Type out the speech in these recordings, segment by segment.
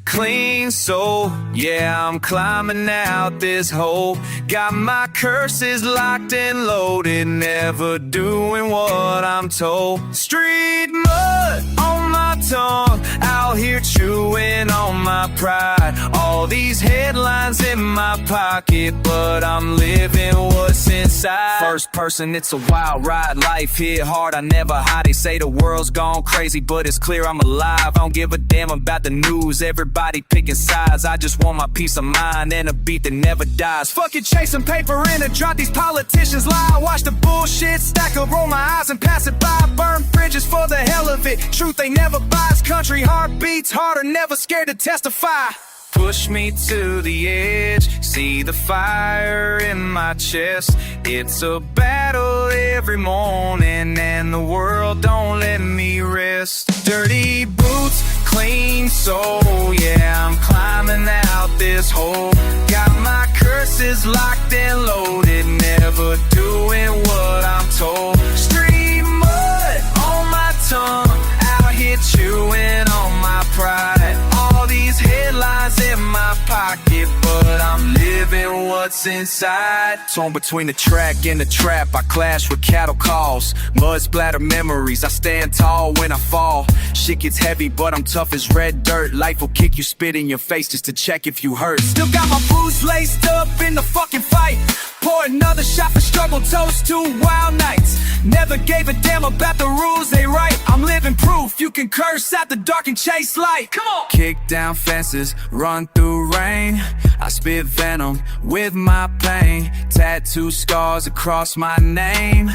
clean soul. Yeah, I'm climbing out this hole. Got my curses locked and loaded, never doing what I'm told. Street mud on my tongue, out here chewing on my pride. All these headlines in my pocket, but I'm living what's inside. First person, it's a wild ride. Life hit hard, I never hide. They say the world's gone crazy, but it's clear I'm alive. I don't give a damn about the news, everybody picking sides. I just want my peace of mind and a beat that never dies. Fuck it, chasing paper in a drop, these politicians lie. Watch the bullshit stack up, roll my eyes and pass it by. Burn bridges for the hell of it, truth they never buys. Country heart beats harder, never scared to testify. Push me to the edge, see the fire in my chest. It's a battle every morning and the world don't let me rest. Dirty boots, clean soul, yeah, I'm climbing out this hole. Got my curses locked and loaded, never doing what I'm told. Street mud on my tongue, out here chewing on my pride. All these headlines in my pocket, but I'm living what's inside. Torn between the track and the trap, I clash with cattle calls. Mud splatter memories, I stand tall when I fall. Shit gets heavy, but I'm tough as red dirt. Life will kick you, spit in your face just to check if you hurt. Still got my boots laced up in the fucking fight. Pour another shot for struggle, toast to wild nights. Never gave a damn about the rules they write. I'm living proof, you can curse at the dark and chase light. Come on! Kick down fences, run through rain. I spit venom with my pain. Tattoo scars across my name.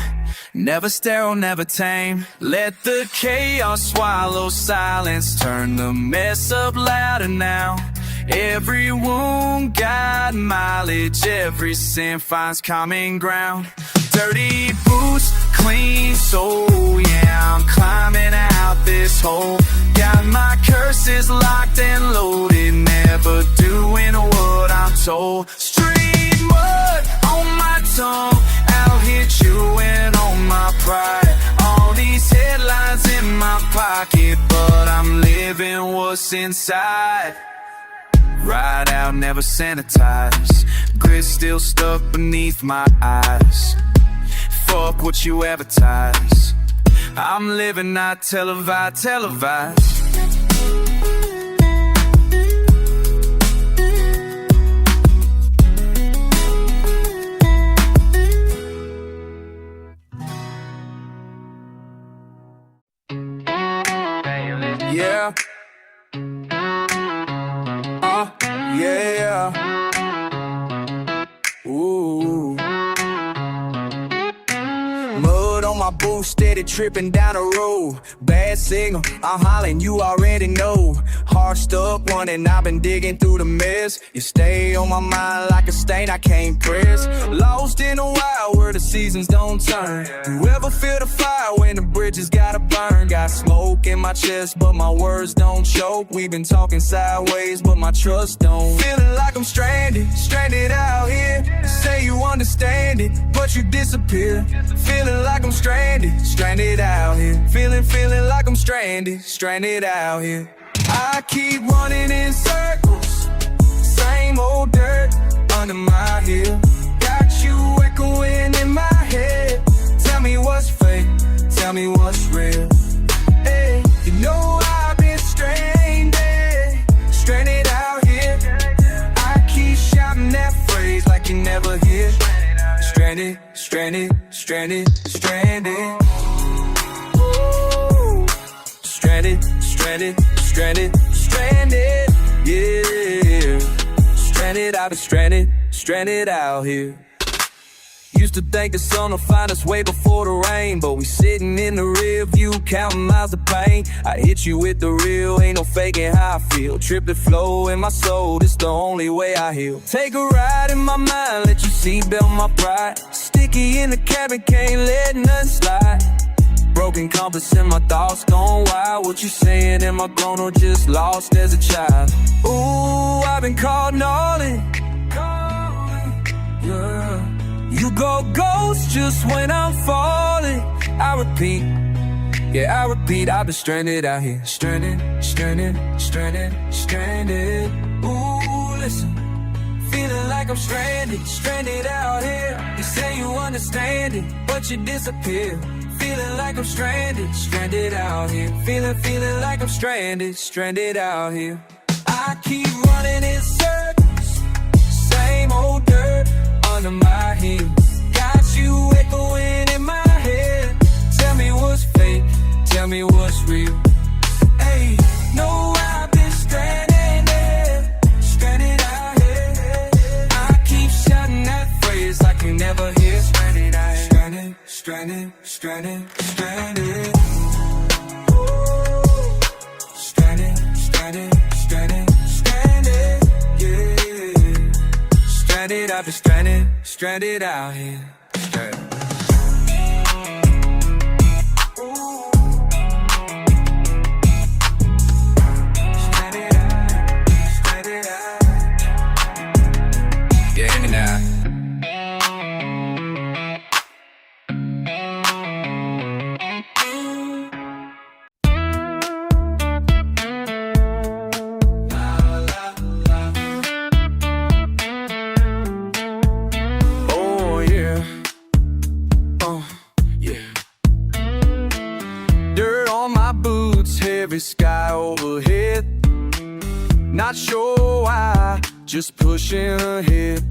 Never sterile, never tame. Let the chaos swallow silence. Turn the mess up louder now. Every wound got mileage, every sin finds common ground. Dirty boots, clean soul, yeah, I'm climbing out this hole. Got my curses locked and loaded, never doing what I'm told. Street mud on my tongue, out here chewing on my pride. All these headlines in my pocket, but I'm living what's inside. Ride out, never sanitize. Grit still stuck beneath my eyes. Fuck what you advertise. I'm living, not televised. Yeah. Yeah. Ooh. Mud on my boots, steady tripping down the road. Bad signal, I'm hollering, you already know. Heart stuck, one and I've been digging through the mess. You stay on my mind like a stain I can't press. Lost in a wild where the seasons don't turn. You ever feel the fire when the bridges gotta burn? Got smoke in my chest, but my words don't choke. We've been talking sideways, but my trust don't. Feeling like I'm stranded out here. Say you understand it, but you disappear. Feeling like I'm stranded out here. Feeling like I'm stranded out here. I keep running in circles, same old dirt under my heel. Got you echoing in my head. Tell me what's fake, tell me what's real. Hey, you know I've been stranded out here. I keep shouting that phrase like you never hear. Stranded. Ooh. Stranded, yeah. Stranded out here. Used to think the sun will find us way before the rain, but we sitting in the rear view, counting miles of pain. I hit you with the real, ain't no faking how I feel. Trip the flow in my soul, this the only way I heal. Take a ride in my mind, let you seatbelt my pride. Sticky in the cabin, can't let nothing slide. Broken compass in my thoughts, gone wild. What you saying, am I grown or just lost as a child? Ooh, I've been caught gnawing. Yeah. You go ghost just when I'm falling. I repeat, Yeah, I repeat, I've been stranded out here. Stranded, stranded, stranded, stranded. Ooh, listen. Feeling like I'm stranded, stranded out here. You say you understand it, but you disappear. Feeling like I'm stranded, stranded out here. Feeling like I'm stranded, stranded out here. I keep running in circles, same old dirt under my heels. Got you echoing in my head. Tell me what's fake, tell me what's real. Hey, no, I've been stranded, stranded out here. I keep shouting that phrase like you never hear. Stranded out here. Stranded, stranded, stranded, stranded. Ooh. Stranded, stranded, stranded, stranded. Yeah. Stranded, I've been stranded, stranded out here. Stranded. Heavy sky overhead. Not sure why, just pushing ahead.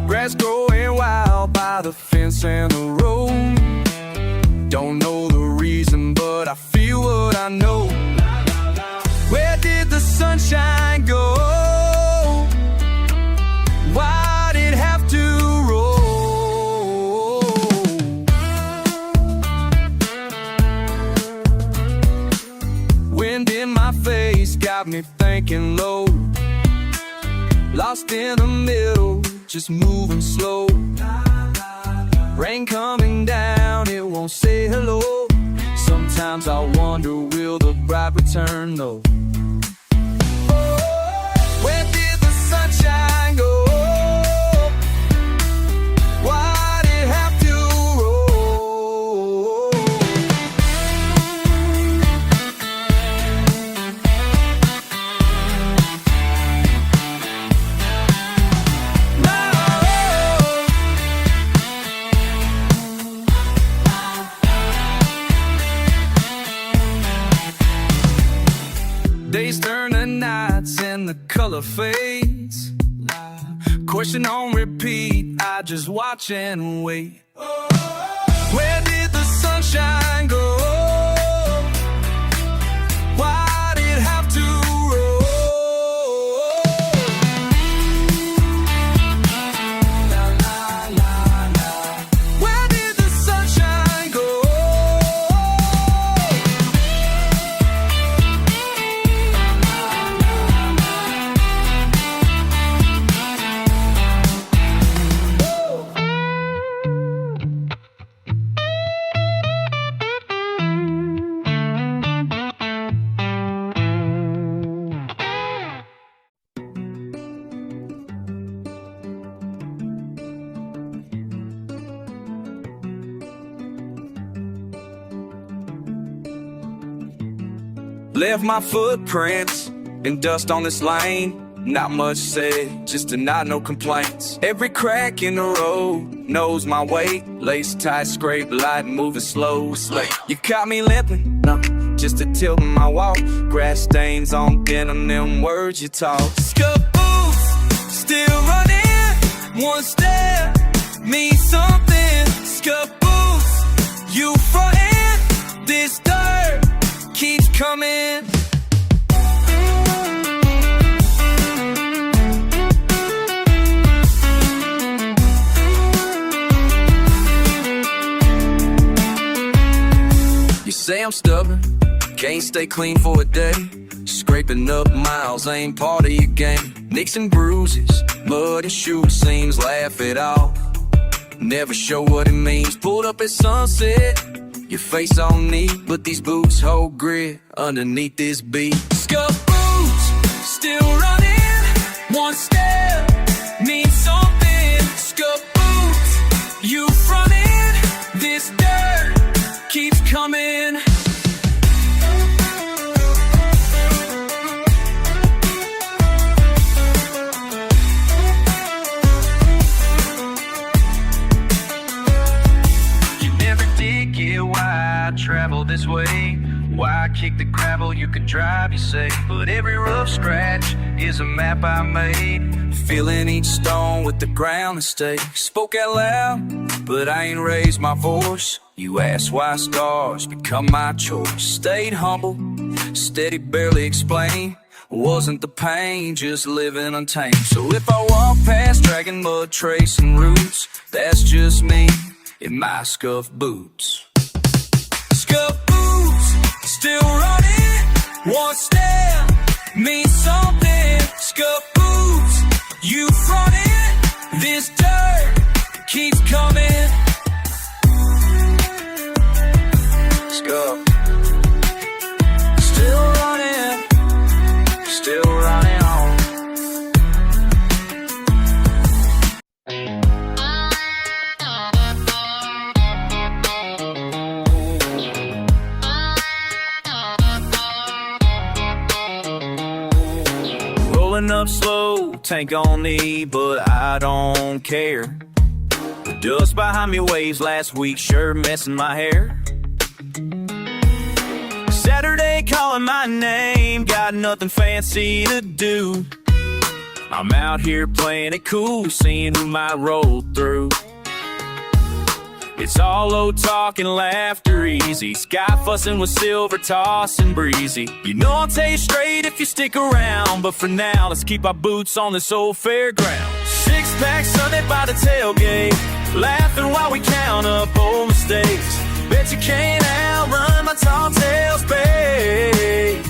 Grass growing wild by the fence and the road. Don't know the reason, but I feel what I know. Where did the sunshine go? Why'd it have to roll? Wind in my face got me thinking low. Lost in the middle, just moving slow. Rain coming down, it won't say hello. Sometimes I wonder, will the bride return though? Where did the sunshine go? Why'd it have to roll? Days turn to nights and the color fades. Question on repeat, I just watch and wait. Where did the sunshine go? Why'd it have to roll? La, la, la, la. Where did the sunshine go? Left my footprints and dust on this lane. Not much said, just a nod, no complaints. Every crack in the road knows my weight. Lace tight, scrape light, moving slow. Slate. You caught me limping, no, just a tilt in my walk. Grass stains on denim, them words you talk. Scuff boots, still running. One step means something. Scuff boots, you frontin'. This dirt keeps coming. You say I'm stubborn, can't stay clean for a day. Scraping up miles ain't part of your game. Nicks and bruises, mud and shoe seams, laugh it off. Never show what it means. Pulled up at sunset, your face on neat, but these boots hold grit underneath this beat. Scuff boots, still running. One step means something. Scuff boots, you frontin'. This dirt keeps coming. could drive you safe, but every rough scratch is a map I made. Filling each stone with the ground mistake. Spoke out loud, but I ain't raised my voice. You asked why scars become my choice. Stayed humble, steady, barely explain. Wasn't the pain, just living untamed. So if I walk past dragging mud, tracing roots, that's just me in my scuffed boots. Scuffed boots, still running. One step means something. Scuffed boots, you frontin'. This dirt keeps coming. Scuffed, still running, still running on. Rolling up slow, tank on E, but I don't care. The dust behind me waves last week, sure messing my hair. Saturday calling my name, got nothing fancy to do. I'm out here playing it cool, seeing who might roll through. It's all low talk and laughter easy. Sky fussing with silver, tossing breezy. You know I'll tell you straight if you stick around, but for now, let's keep our boots on this old fairground. Six-pack Sunday by the tailgate, laughing while we count up old mistakes. Bet you can't outrun my tall tales, babe.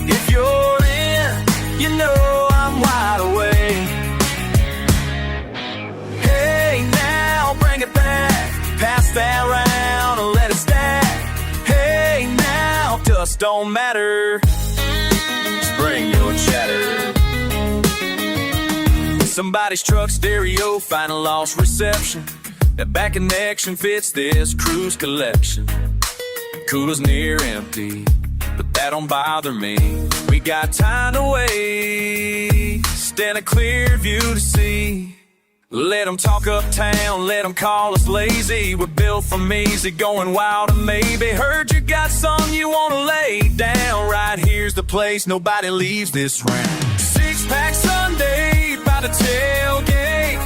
If you're in, you know I'm wide awake. Hey, now bring it back. Pass that round and let it stack. Hey, now dust don't matter. Just bring your chatter. Somebody's truck stereo, find a lost reception. That back connection fits this cruise collection. Cooler's near empty, but that don't bother me. We got time to wait, stand a clear view to see. Let them talk uptown, let them call us lazy. We're built from easy, going wild and maybe. Heard you got something you wanna lay down. Right here's the place, nobody leaves this round. Six-pack Sunday by the tailgate,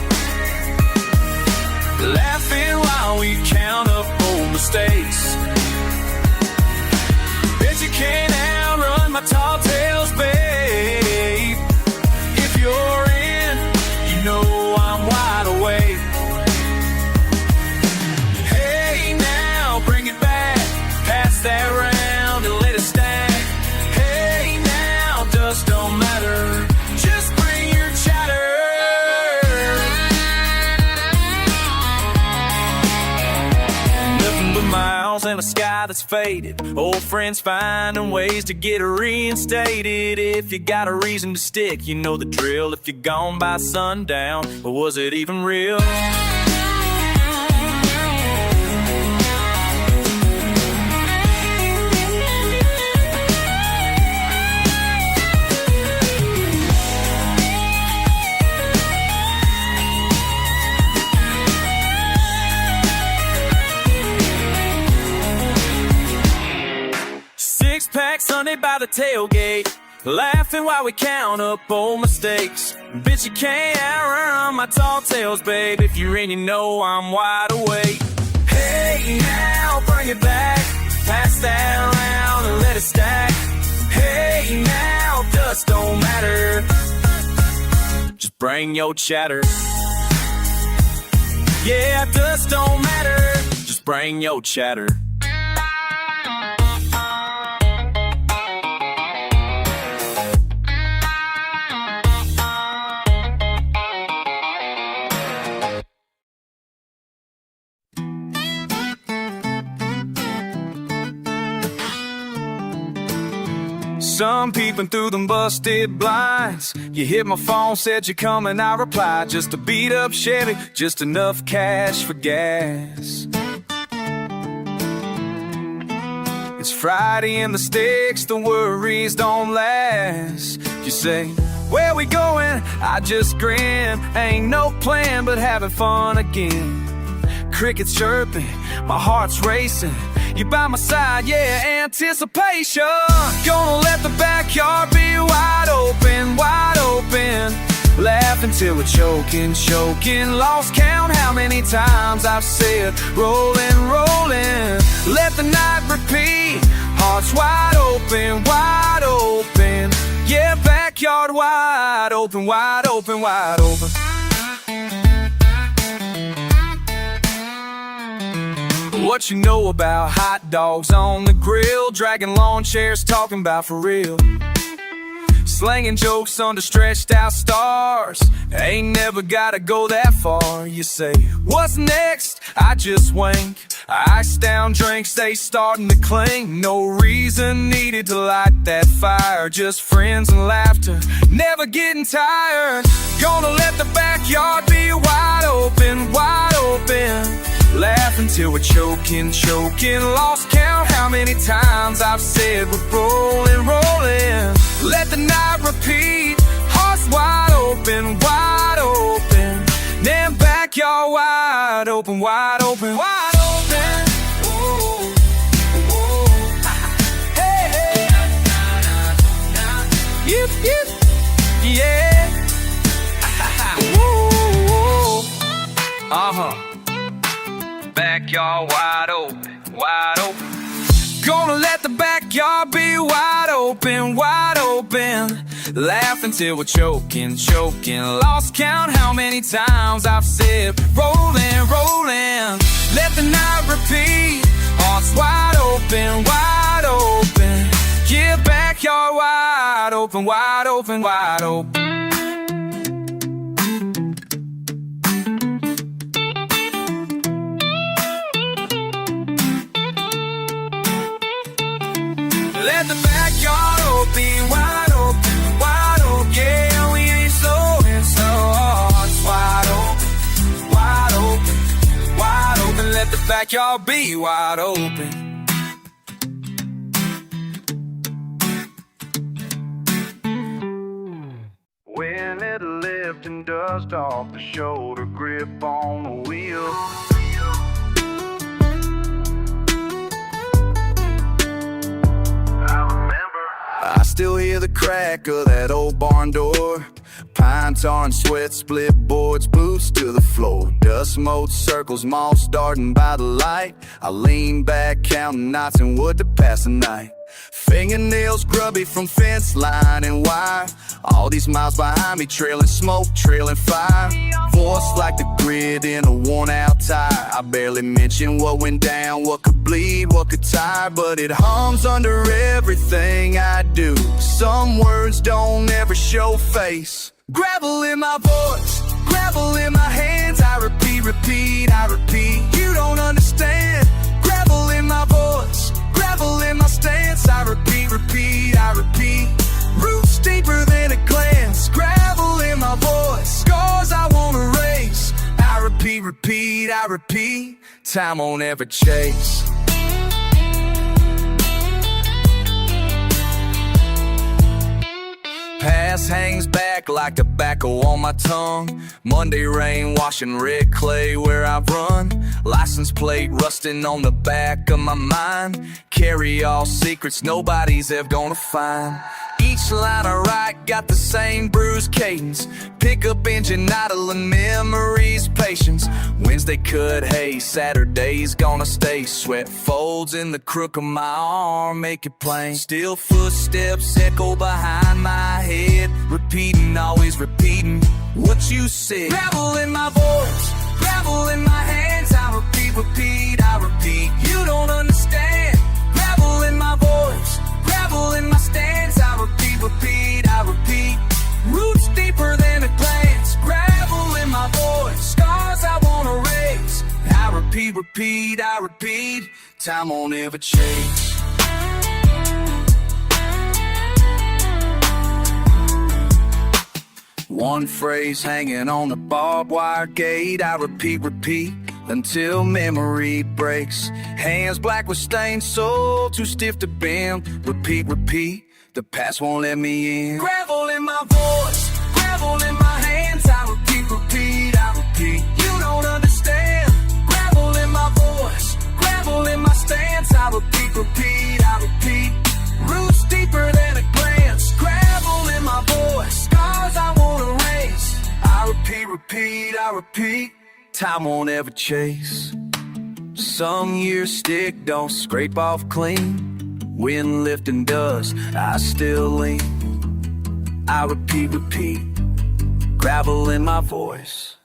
laughing while we count up old mistakes. Bet you can't outrun my tall tales, babe. If you're in, you know I'm wide awake. Hey, now bring it back. Pass that round and let it stack. Hey, now dust don't matter. Just bring your chatter. Miles in a sky that's faded. Old friends finding ways to get reinstated. If you got a reason to stick, you know the drill. If you're gone by sundown, or was it even real? Six-pack Sunday by the tailgate, laughing while we count up old mistakes. Bitch, you can't outrun my tall tales, babe. If you're in, you know I'm wide awake. Hey, now bring it back. Pass that around and let it stack. Hey, now dust don't matter. Just bring your chatter. Yeah, dust don't matter. Just bring your chatter. Sun peeping through them busted blinds. You hit my phone, said you're coming, I replied. Just a beat up Chevy, just enough cash for gas. It's Friday in the sticks, the worries don't last. You say, where we going? I just grin. Ain't no plan but having fun again. crickets chirping, my heart's racing. You by my side, yeah, anticipation. Gonna let the backyard be wide open, wide open. Laugh until we're choking, choking. Lost count how many times I've said rolling, rolling. Let the night repeat, hearts wide open, wide open. Yeah, backyard wide open, wide open, wide open. What you know about hot dogs on the grill, dragging lawn chairs, talking about for real, slanging jokes under stretched out stars. Ain't never gotta go that far. You say, what's next? I just wink. Ice down drinks, they starting to clink. No reason needed to light that fire, just friends and laughter, never getting tired. Gonna let the backyard be wide open, wide open. Laugh until we're choking, choking. Lost count how many times I've said we're rolling, rolling. Let the night repeat, hearts wide open, wide open. Then backyard wide open, wide open, wide open. Ooh, ooh. Hey, hey. Yip, yip. Yeah. Ooh. Uh-huh. Backyard wide open, wide open. Gonna let the backyard be wide open, wide open. Laugh until we're choking, choking. Lost count how many times I've said rolling, rolling. Let the night repeat, hearts wide open, wide open. Yeah, backyard wide open, wide open, wide open. Let the backyard open, wide open, wide open. Yeah, we ain't slowing, so hearts wide open, wide open, wide open. Let the backyard be wide open. When it lift and dust off the shoulder, grip on the wheel. I still hear the crack of that old barn door. Pine tar and sweat, split boards, boots to the floor. Dust mold circles, moss darting by the light. I lean back, counting knots and wood to pass the night. Fingernails grubby from fence line and wire. All these miles behind me, trailing smoke, trailing fire. Voice like the grid in a worn out tire. I barely mention what went down, what could bleed, what could tire, but it hums under everything I do. Some words don't ever show face. Gravel in my voice, gravel in my hands. I repeat, repeat, I repeat. You don't understand. Gravel in my voice, gravel in my stance. I repeat, repeat, I repeat. Roots deeper than a glance. Gravel in my voice, scars I won't erase. I repeat, repeat, I repeat. Time won't ever chase. Past hangs back like tobacco on my tongue. Monday rain washing red clay where I've run. License plate rusting on the back of my mind. Carry all secrets nobody's ever gonna find. Each line I write got the same bruised cadence. Pickup engine idling, memories, patience. Wednesday cut hay, Saturday's gonna stay. Sweat folds in the crook of my arm, make it plain. Still footsteps echo behind my head. Repeating, always repeating what you said. Gravel in my voice, gravel in my hands. I repeat, repeat, I repeat. You don't understand. Gravel in my voice, gravel in my stance. I repeat, repeat, I repeat. Roots deeper than a glance. Gravel in my voice, scars I won't erase. I repeat, repeat, I repeat. Time won't ever change. One phrase hanging on the barbed wire gate. I repeat, repeat until memory breaks. Hands black with stains, soul too stiff to bend. Repeat, repeat, the past won't let me in. Gravel in my voice, gravel in my hands. I repeat, repeat, I repeat. You don't understand. Gravel repeat, I repeat. Time won't ever chase. Some years stick don't scrape off clean. Wind lifting dust, I still lean. I repeat, gravel in my voice.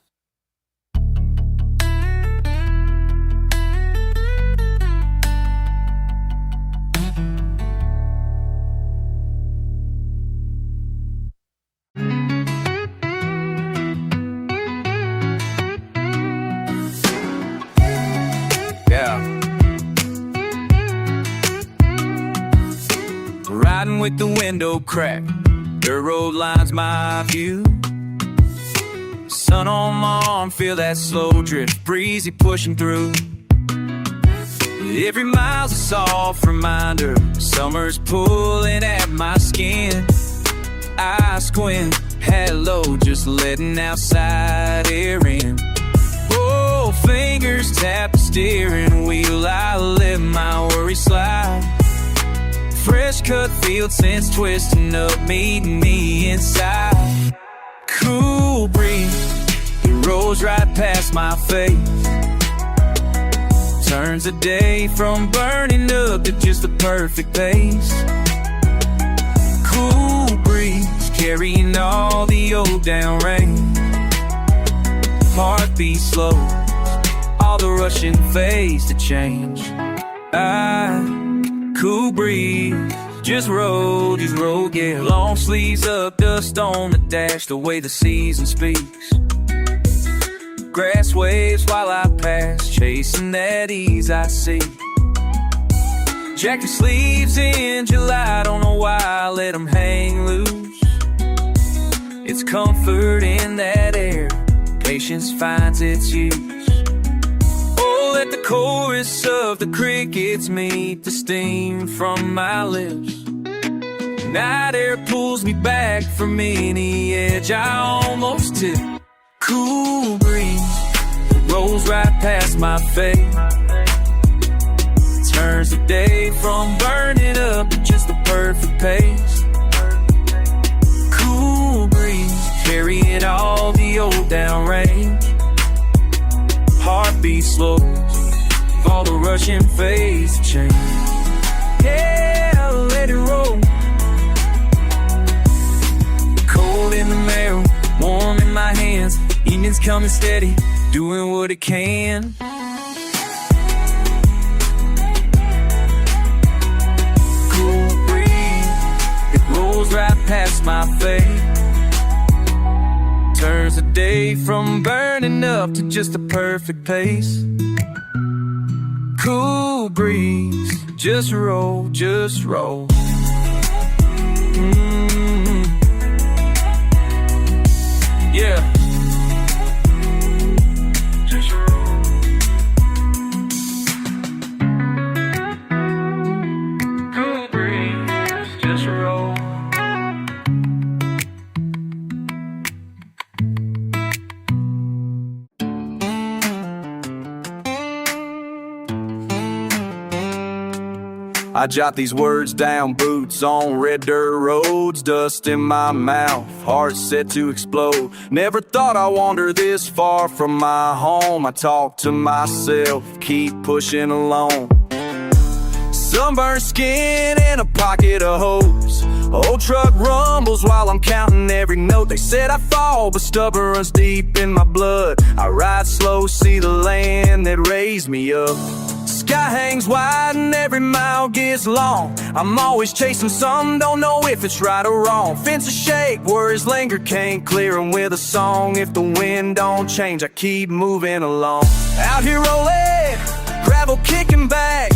Riding with the window cracked, dirt road lines my view. Sun on my arm, feel that slow drift, breezy pushing through. Every mile's a soft reminder, summer's pulling at my skin. I squint, hello, just letting outside air in. Oh, fingers tap the steering wheel, I let my worries slide. Fresh cut field since twisting up, meeting me inside. Cool breeze, it rolls right past my face. Turns the day from burning up to just the perfect pace. Cool breeze, carrying all the old down rain. Heartbeat slow, all the rushing fades to change. Cool breeze, just roll, yeah. Long sleeves up, dust on the dash, the way the season speaks. Grass waves while I pass, chasing that ease I see. Jacket sleeves in July, don't know why I let them hang loose. It's comfort in that air, patience finds its use. Let the chorus of the crickets meet the steam from my lips. Night air pulls me back from any edge I almost tip. Cool breeze rolls right past my face. Turns the day from burning up to just the perfect pace. Cool breeze carrying all the old down rain. Heartbeat slow, all the rushing fades to change. Yeah, let it roll. Cold in the marrow, warm in my hands. Evening's coming steady, doing what it can. Cool breeze, it rolls right past my face. Turns the day from burning up to just the perfect pace. Cool breeze, just roll, just roll. Yeah. Just roll. Cool breeze, just roll. I jot these words down, boots on red dirt roads, dust in my mouth, heart set to explode. Never thought I'd wander this far from my home. I talk to myself, keep pushing along. Sunburned skin and a pocket of hose. Old truck rumbles while I'm counting every note. They said I fall, but stubborn runs deep in my blood. I ride slow, see the land that raised me up. Sky hangs wide and every mile gets long. I'm always chasing something, don't know if it's right or wrong. Fences shake, words linger, can't clear them with a song. If the wind don't change, I keep moving along. Out here rolling, gravel kicking back,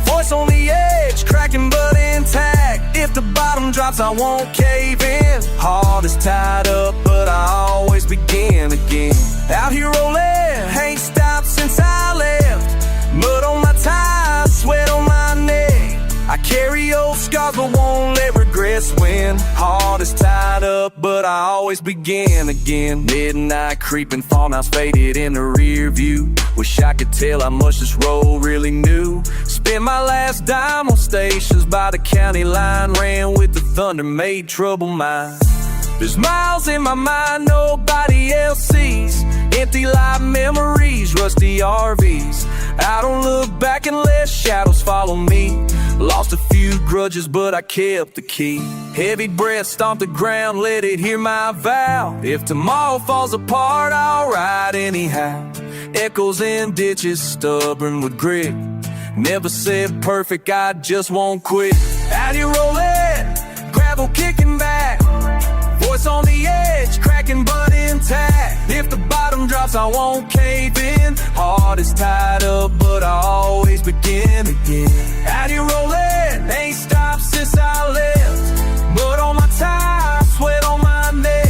voice on the edge, cracking but intact. If the bottom drops, I won't cave in. Heart is tied up, but I always begin again. Out here rolling, ain't stopped since I left. Mud on my thighs, sweat on my neck. I carry old scars but won't let regrets win. Heart is tied up but I always begin again. Midnight creeping, farmhouse faded in the rear view. Wish I could tell how much this road really knew. Spent my last dime on stations by the county line. Ran with the thunder, made trouble mine. There's miles in my mind nobody else LCs, empty life memories, rusty RVs. I don't look back unless shadows follow me. Lost a few grudges, but I kept the key. Heavy breath, stomp the ground, let it hear my vow. If tomorrow falls apart, I'll ride anyhow. Echoes in ditches, stubborn with grit. Never said perfect, I just won't quit. Out here rolling, gravel kicking back. Voice on the edge, cracking but intact. If the bottom drops, I won't cave in. Heart is tied up, but I always begin again. Out here rolling, ain't stopped since I left. Blood on my tie, sweat on my neck.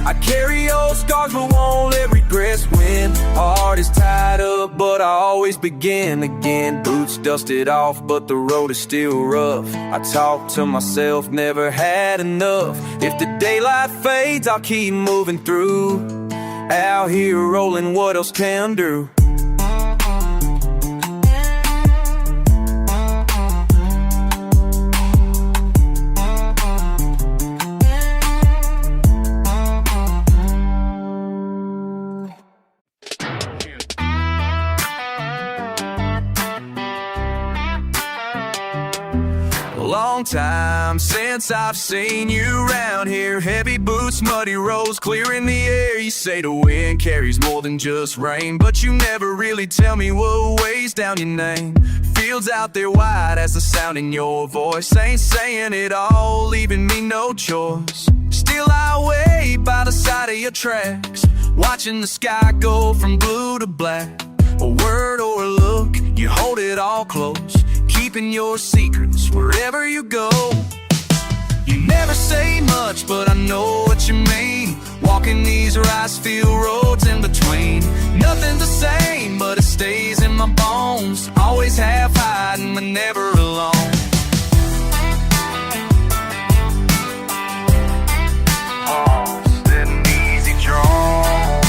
I carry old scars, but won't let regrets win. Heart is tied up, but I always begin again. Boots dusted off, but the road is still rough. I talk to myself, never had enough. If the daylight fades, I'll keep moving through. Out here rolling, what else can do? Long time since I've seen you round here. Heavy boots, muddy roads, clear in the air. You say the wind carries more than just rain, but you never really tell me what weighs down your name. Fields out there wide as the sound in your voice ain't saying it all, leaving me no choice. Still I wait by the side of your tracks, watching the sky go from blue to black. A word or a look, you hold it all close, keeping your secrets wherever you go. You never say much, but I know what you mean. Walking these rice field roads in between. Nothing's the same, but it stays in my bones. Always half hiding, but never alone. Oh, sitting easy drawn.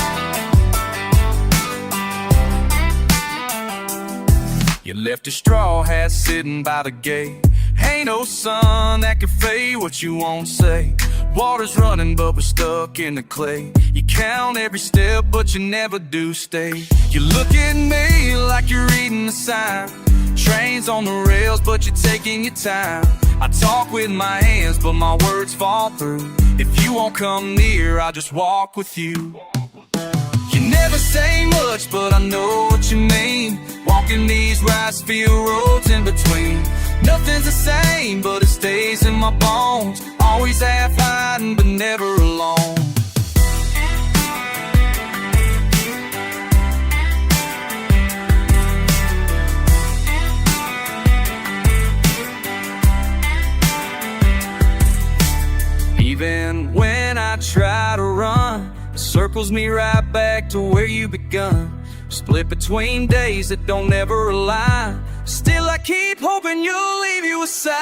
You left your straw hat sitting by the gate. Ain't no sun that can fade what you won't say. Water's running but we're stuck in the clay. You count every step but you never do stay. You look at me like you're reading a sign. Trains on the rails but you're taking your time. I talk with my hands but my words fall through. If you won't come near, I'll just walk with you. You never say much, but I know what you mean. Walking these rice field roads in between. Nothing's the same, but it stays in my bones. Always half hiding, but never alone. Even when I try to run, it circles me right back to where you begun. Split between days that don't ever align. Still I keep hoping you'll leave you aside.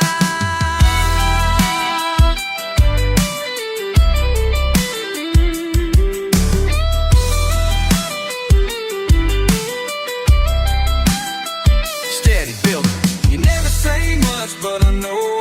Steady building. You never say much, but I know